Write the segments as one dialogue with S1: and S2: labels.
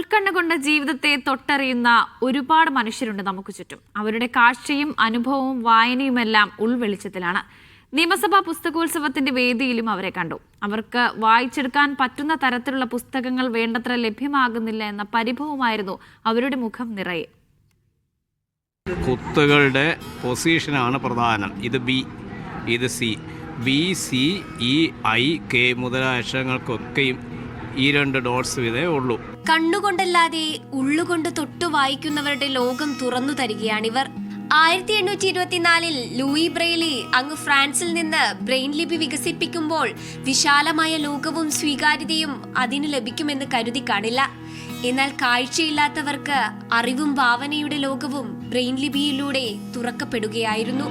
S1: ഉൾക്കണ്ണുകൊണ്ട് ജീവിതത്തെ തൊട്ടറിയുന്ന ഒരുപാട് മനുഷ്യരുണ്ട് നമുക്ക് ചുറ്റും. അവരുടെ കാഴ്ചയും അനുഭവവും വായനയുമെല്ലാം ഉൾവെളിച്ചത്തിലാണ്. നിയമസഭാ പുസ്തകോത്സവത്തിന്റെ വേദിയിലും അവരെ കണ്ടു. അവർക്ക് വായിച്ചെടുക്കാൻ പറ്റുന്ന തരത്തിലുള്ള പുസ്തകങ്ങൾ വേണ്ടത്ര ലഭ്യമാകുന്നില്ല എന്ന പരിഭവമായിരുന്നു അവരുടെ മുഖം നിറയെ.
S2: കുത്തുകളുടെ പൊസിഷനാണ് പ്രധാനം. ഇത് ബി, ഇത് C. B, C, E, I, K മുതലായ അക്ഷരങ്ങൾക്കൊക്കെയും ഈ രണ്ട് ഡോട്ട്സ് ഇതേ ഉള്ളൂ.
S3: കണ്ണുകൊണ്ടല്ലാതെ ഉള്ളുകൊണ്ട് തൊട്ടു വായിക്കുന്നവരുടെ ലോകം തുറന്നു തരികയാണിവർ. 1824 ലൂയി ബ്രെയിലി അങ്ങ് ഫ്രാൻസിൽ നിന്ന് ബ്രെയിൻ ലിപി വികസിപ്പിക്കുമ്പോൾ വിശാലമായ ലോകവും സ്വീകാര്യതയും അതിന് ലഭിക്കുമെന്ന് കരുതി കാണില്ല. എന്നാൽ കാഴ്ചയില്ലാത്തവർക്ക് അറിവും ഭാവനയുടെ ലോകവും ബ്രെയിൻ ലിപിയിലൂടെ തുറക്കപ്പെടുകയായിരുന്നു.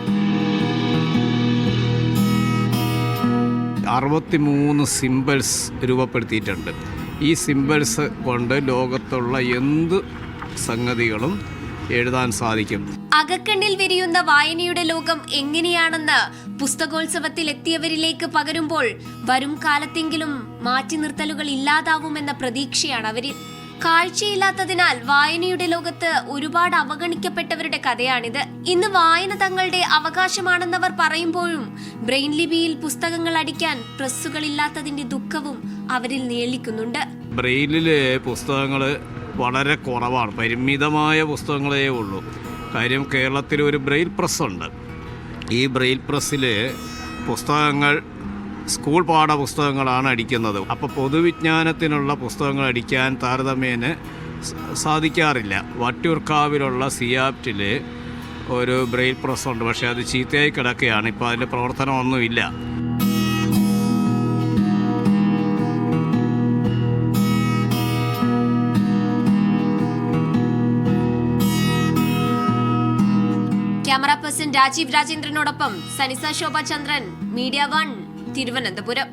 S2: 63 സിംബൽസ് രൂപപ്പെടുത്തിയിട്ടുണ്ട്. ഈ സിംബൽസ് കൊണ്ട് ലോകത്തുള്ള എന്ത് സംഗതികളും എഴുതാൻ സാധിക്കും.
S3: അകക്കണ്ണിൽ വിരിയുന്ന വായനയുടെ ലോകം എങ്ങനെയാണെന്ന് പുസ്തകോത്സവത്തിൽ എത്തിയവരിലേക്ക് പകരുമ്പോൾ വരും കാലത്തെങ്കിലും മാറ്റി നിർത്തലുകൾ ഇല്ലാതാവുമെന്ന പ്രതീക്ഷയാണ് അവരിൽ. കാഴ്ചയില്ലാത്തതിനാൽ വായനയുടെ ലോകത്ത് ഒരുപാട് അവഗണിക്കപ്പെട്ടവരുടെ കഥയാണിത്. ഇന്ന് വായന തങ്ങളുടെ അവകാശമാണെന്നവർ പറയുമ്പോഴും ബ്രെയിൻ ലിപിയിൽ പുസ്തകങ്ങൾ അടിക്കാൻ പ്രസ്സുകളില്ലാത്തതിന്റെ ദുഃഖവും അവരിൽ നിഴലിക്കുന്നുണ്ട്.
S2: ബ്രെയിലിലെ പുസ്തകങ്ങൾ വളരെ കുറവാണ്, പരിമിതമായ പുസ്തകങ്ങളേ ഉള്ളൂ. കാര്യം കേരളത്തിൽ ഒരു ബ്രെയിൽ പ്രസ്സുണ്ട്. ഈ ബ്രെയിൽ പ്രസ്സിൽ പുസ്തകങ്ങൾ സ്കൂൾ പാഠപുസ്തകങ്ങളാണ് അടിക്കുന്നത്. അപ്പോൾ പൊതുവിജ്ഞാനത്തിനുള്ള പുസ്തകങ്ങൾ അടിക്കാൻ താരതമ്യേന സാധിക്കാറില്ല. വട്ടിയൂർക്കാവിലുള്ള സിയാപ്റ്റിൽ ഒരു ബ്രെയിൽ പ്രസ്സുണ്ട്, പക്ഷേ അത് ചീത്തയായി കിടക്കുകയാണ്. ഇപ്പോൾ അതിൻ്റെ പ്രവർത്തനമൊന്നുമില്ല.
S3: ക്യാമറ പേഴ്സൺ രാജീവ് രാജേന്ദ്രനോടൊപ്പം സനിസ ശോഭ ചന്ദ്രൻ, മീഡിയ 1, തിരുവനന്തപുരം.